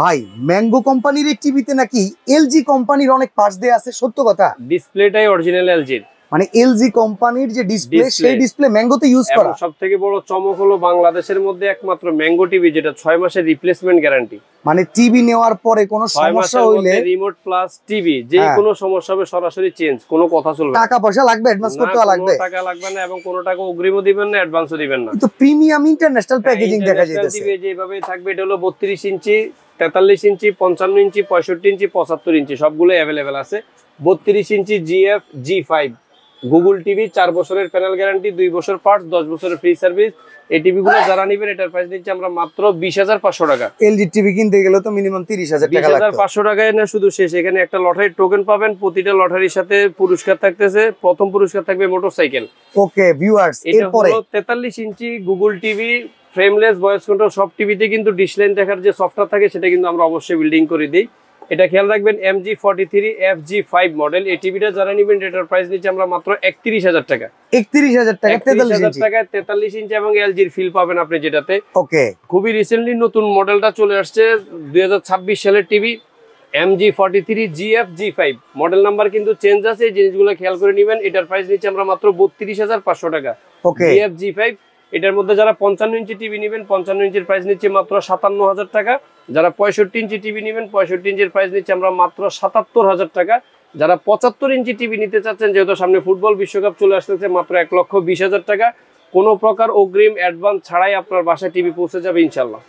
ভাই ম্যাঙ্গো কোম্পানির এই টিভিতে নাকি এলজি কোম্পানির অনেক পার্টস দেয়া আছে, সত্য কথা? ডিসপ্লেটাই অরিজিনাল এলজির, মানে এলজি কোম্পানির যে ডিসপ্লে সেই ডিসপ্লে ম্যাঙ্গোতে ইউজ করা। সবথেকে বড় চমক হলো বাংলাদেশের মধ্যে একমাত্র ম্যাঙ্গো টিভি যেটা 6 মাসের রিপ্লেসমেন্ট গ্যারান্টি। মানে টিভি নেওয়ার পরে কোনো সমস্যা হইলে রিমোট প্লাস টিভি যে কোনো সমস্যা হবে সরাসরি চেঞ্জ, কোনো কথা চলবে না। টাকা পয়সা লাগবে, অ্যাডভান্স করতে লাগবে? কোনো টাকা লাগবে না এবং কোনো টাকা অগ্রিমও দিবেন না, অ্যাডভান্সও দিবেন না। কিন্তু প্রিমিয়াম ইন্টারন্যাশনাল প্যাকেজিং দেখা যাইতেছে। টিভি যেভাবেই থাকবে, এটা হলো 32 ইঞ্চি, 43 ইঞ্চি, 55 ইঞ্চি, 65 ইঞ্চি, 75 ইঞ্চি সবগুলো अवेलेबल আছে। 32 ইঞ্চি জিএফ জি5 গুগল টিভি 4 বছরের প্যানেল গ্যারান্টি, 2 বছর পার্টস, 10 বছরের ফ্রি সার্ভিস। এই টিভিগুলো যারা নেবেন এটার প্রাইস দিচ্ছি আমরা মাত্র 20,500 টাকা। এলজি টিভি কিনতে গেলে তো মিনিমাম 30,000 টাকা লাগবে। 20,500 টাকায় না শুধু শেষ, এখানে একটা লটারি টোকেন পাবেন, প্রতিটা লটারির সাথে পুরস্কার থাকতেছে। প্রথম পুরস্কার থাকবে মোটরসাইকেল। ওকে ভিউয়ার্স, এরপরে 43 ইঞ্চি Google TV frameless voice control. সব টিভিতে কিন্তু ডিশ লাইন দেখার যে সফটওয়্যার থাকে সেটা কিন্তু আমরা অবশ্যই বিল্ডিং করে দিই। এটা খেয়াল রাখবেন, MG43 FG5 মডেল। এই টিভিটা যারা নেবেন এটার প্রাইস নিচ্ছে আমরা মাত্র 31,000 টাকা। 31,000 টাকা 43 টাকায় 43 ইঞ্চি এবং এলজির ফিল পাবেন আপনি যেটাতে। ওকে, খুবই রিসেন্টলি নতুন মডেলটা চলে আসছে 2026 সালের TV MG43 GF-G5 model number কিন্তু চেঞ্জ আছে, এই জিনিসগুলো খেয়াল করে নেবেন। এটার প্রাইস নিচ্ছে আমরা মাত্র 32,500 টাকা। ওকে, GF-G5 এটার মধ্যে যারা 55 ইঞ্চি টিভি নেবেন 55 ইঞ্চির প্রাইস নিচ্ছে মাত্র 57,000 টাকা। যারা 65 ইঞ্চি টিভি নেবেন 65 ইঞ্চির প্রাইস নিচ্ছে আমরা মাত্র 77,000 টাকা। যারা 75 ইঞ্চি টিভি নিতে চাচ্ছেন, যেহেতু সামনে ফুটবল বিশ্বকাপ চলে আসতেছে, মাত্র 1,20,000 টাকা। কোনো প্রকার অগ্রিম অ্যাডভান্স ছাড়াই আপনার বাসায় টিভি পৌঁছে যাবে ইনশাল্লাহ।